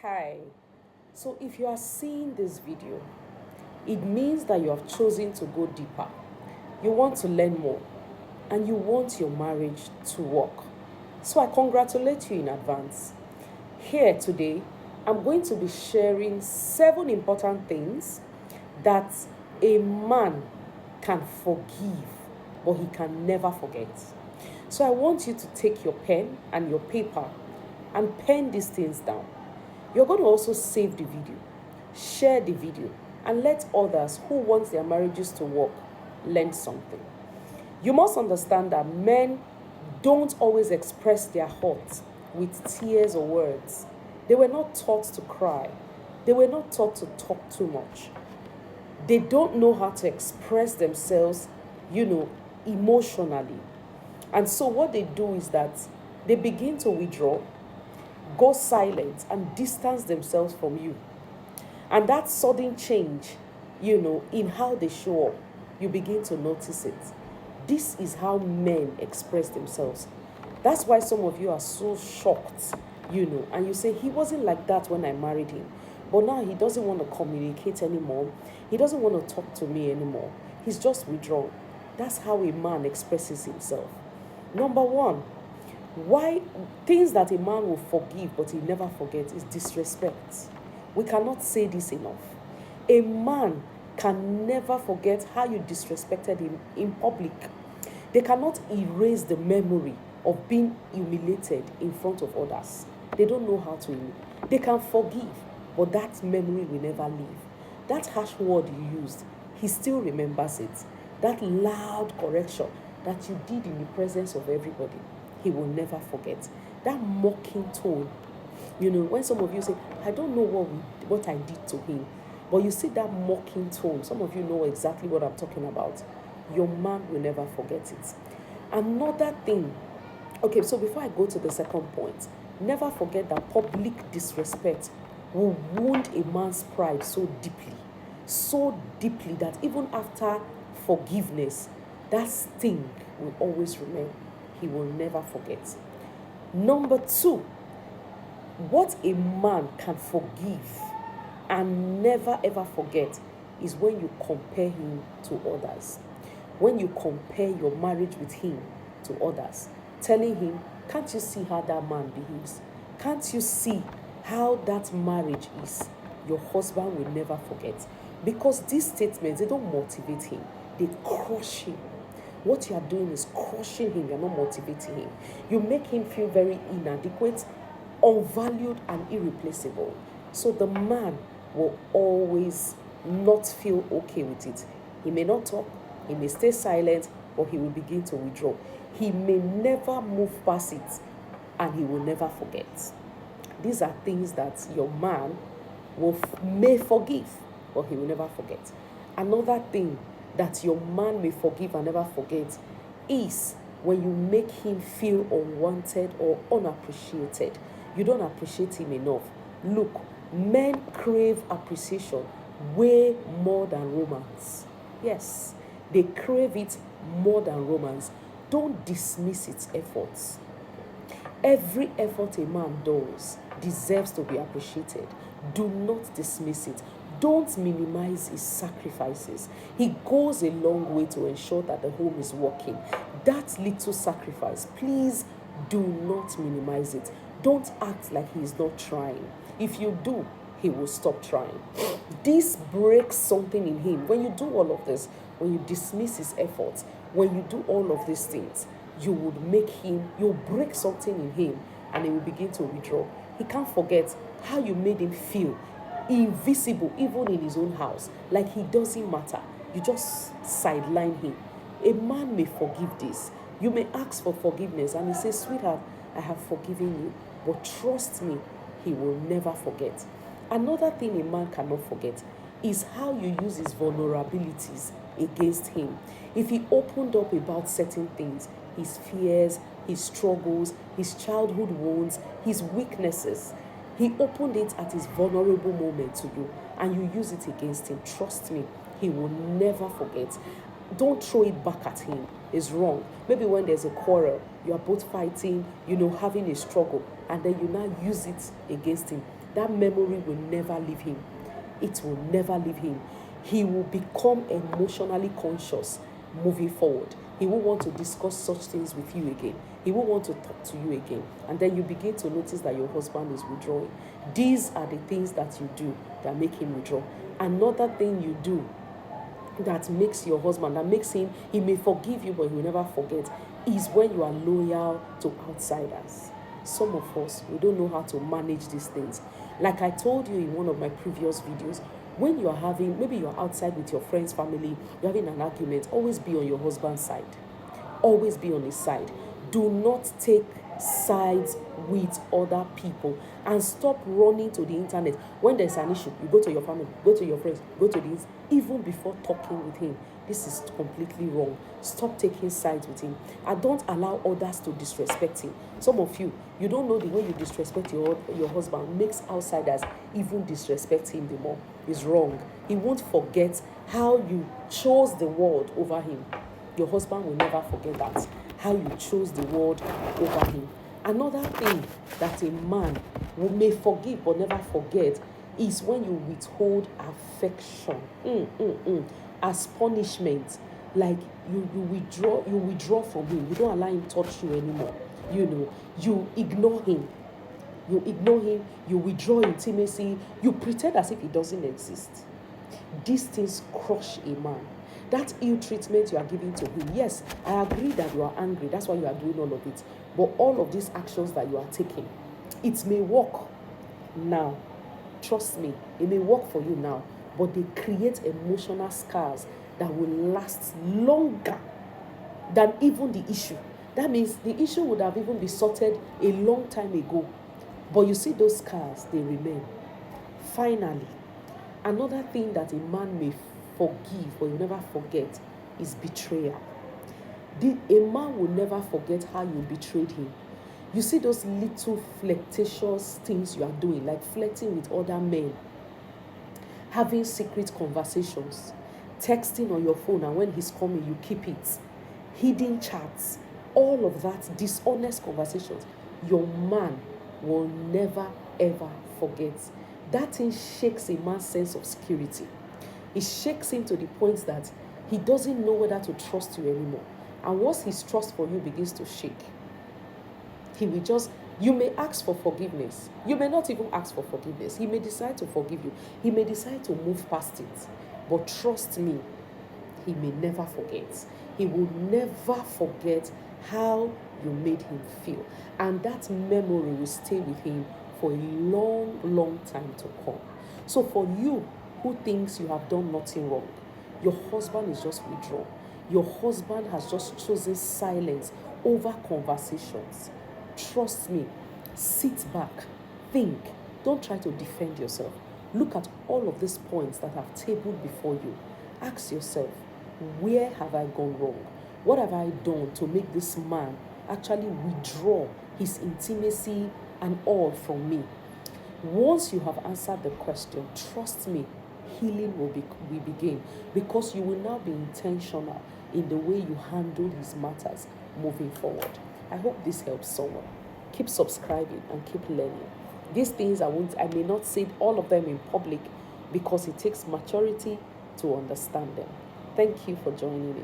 Hi. So if you are seeing this video, it means that you have chosen to go deeper. You want to learn more and you want your marriage to work. So I congratulate you in advance. Here today, I'm going to be sharing 7 important things that a man can forgive, but he can never forget. So I want you to take your pen and your paper and pen these things down. You're going to also save the video, share the video, and let others who want their marriages to work learn something. You must understand that men don't always express their heart with tears or words. They were not taught to cry. They were not taught to talk too much. They don't know how to express themselves, emotionally. And so what they do is that they begin to withdraw, go silent, and distance themselves from you. And that sudden change, in how they show up, you begin to notice it. This is how men express themselves. That's why some of you are so shocked, and you say, he wasn't like that when I married him. But now he doesn't want to communicate anymore. He doesn't want to talk to me anymore. He's just withdrawn. That's how a man expresses himself. Number one, why things that a man will forgive but he never forgets is disrespect. We cannot say this enough. A man can never forget how you disrespected him in public. They cannot erase the memory of being humiliated in front of others. They don't know how to. They can forgive, but that memory will never leave. That harsh word you used, he still remembers it. That loud correction that you did in the presence of everybody, he will never forget. That mocking tone, when some of you say, I don't know what I did to him, but you see that mocking tone, some of you know exactly what I'm talking about. Your man will never forget it. Another thing, okay, so before I go to the second point, never forget that public disrespect will wound a man's pride so deeply that even after forgiveness, that sting will always remain. He will never forget. Number two, what a man can forgive and never ever forget is when you compare him to others. When you compare your marriage with him to others, telling him, can't you see how that man behaves? Can't you see how that marriage is? Your husband will never forget. Because these statements, they don't motivate him, they crush him. What you are doing is crushing him, you're not motivating him. You make him feel very inadequate, unvalued, and irreplaceable. So the man will always not feel okay with it. He may not talk, he may stay silent, or he will begin to withdraw. He may never move past it, and he will never forget. These are things that your man may forgive, but he will never forget. Another thing that your man may forgive and never forget is when you make him feel unwanted or unappreciated. You don't appreciate him enough. Look, men crave appreciation way more than romance. Yes, they crave it more than romance. Don't dismiss its efforts. Every effort a man does deserves to be appreciated. Do not dismiss it. Don't minimize his sacrifices. He goes a long way to ensure that the home is working. That little sacrifice, please do not minimize it. Don't act like he is not trying. If you do, he will stop trying. This breaks something in him. When you do all of this, when you dismiss his efforts, when you do all of these things, you'll break something in him and he will begin to withdraw. He can't forget how you made him feel invisible even in his own house, like he doesn't matter. You just sideline him. A man may forgive this. You may ask for forgiveness and he says, sweetheart, I have forgiven you, but trust me, he will never forget. Another thing a man cannot forget is how you use his vulnerabilities against him. If he opened up about certain things, his fears, his struggles, his childhood wounds, his weaknesses, he opened it at his vulnerable moment to you and you use it against him. Trust me, he will never forget. Don't throw it back at him. It's wrong. Maybe when there's a quarrel, you are both fighting, having a struggle, and then you now use it against him. that memory will never leave him. It will never leave him. He will become emotionally conscious moving forward. He will want to discuss such things with you again. He will want to talk to you again. And then you begin to notice that your husband is withdrawing. These are the things that you do that make him withdraw. Another thing you do that makes your husband, that makes him, he may forgive you, but he will never forget, is when you are loyal to outsiders. Some of us, we don't know how to manage these things. Like I told you in one of my previous videos, when you are having, maybe you're outside with your friend's family, you're having an argument, always be on your husband's side. Always be on his side. Do not take sides with other people, and stop running to the internet when there's an issue. You go to your family, go to your friends, go to this, even before talking with him. This is completely wrong. Stop taking sides with him, and don't allow others to disrespect him. Some of you, you don't know the way you disrespect your husband makes outsiders even disrespect him the more. It's wrong. He won't forget how you chose the word over him. Your husband will never forget that, how you chose the word over him. Another thing that a man may forgive but never forget is when you withhold affection as punishment. Like you withdraw from him. You don't allow him to touch you anymore. You ignore him. You withdraw intimacy. You pretend as if he doesn't exist. These things crush a man. That ill treatment you are giving to him, yes, I agree that you are angry. That's why you are doing all of it. But all of these actions that you are taking, it may work now. Trust me, it may work for you now, but they create emotional scars that will last longer than even the issue. That means the issue would have even been sorted a long time ago. But you see those scars, they remain. Finally, another thing that a man may forgive but you never forget is betrayal. A man will never forget how you betrayed him. You see those little flirtatious things you are doing, like flirting with other men, having secret conversations, texting on your phone, and when he's coming, you keep it, hidden chats, all of that, dishonest conversations, your man will never ever forget. That thing shakes a man's sense of security. It shakes him to the point that he doesn't know whether to trust you anymore. And once his trust for you begins to shake, he will just, you may ask for forgiveness. You may not even ask for forgiveness. He may decide to forgive you. He may decide to move past it. But trust me, he may never forget. He will never forget how you made him feel. And that memory will stay with him for a long, long time to come. So for you who thinks you have done nothing wrong, your husband is just withdrawn. Your husband has just chosen silence over conversations. Trust me, sit back, think. Don't try to defend yourself. Look at all of these points that I've tabled before you. Ask yourself, where have I gone wrong? What have I done to make this man actually withdraw his intimacy and all from me? Once you have answered the question, trust me, healing will begin, because you will now be intentional in the way you handle his matters moving forward. I hope this helps someone. Keep subscribing and keep learning. These things I may not say all of them in public because it takes maturity to understand them. Thank you for joining me.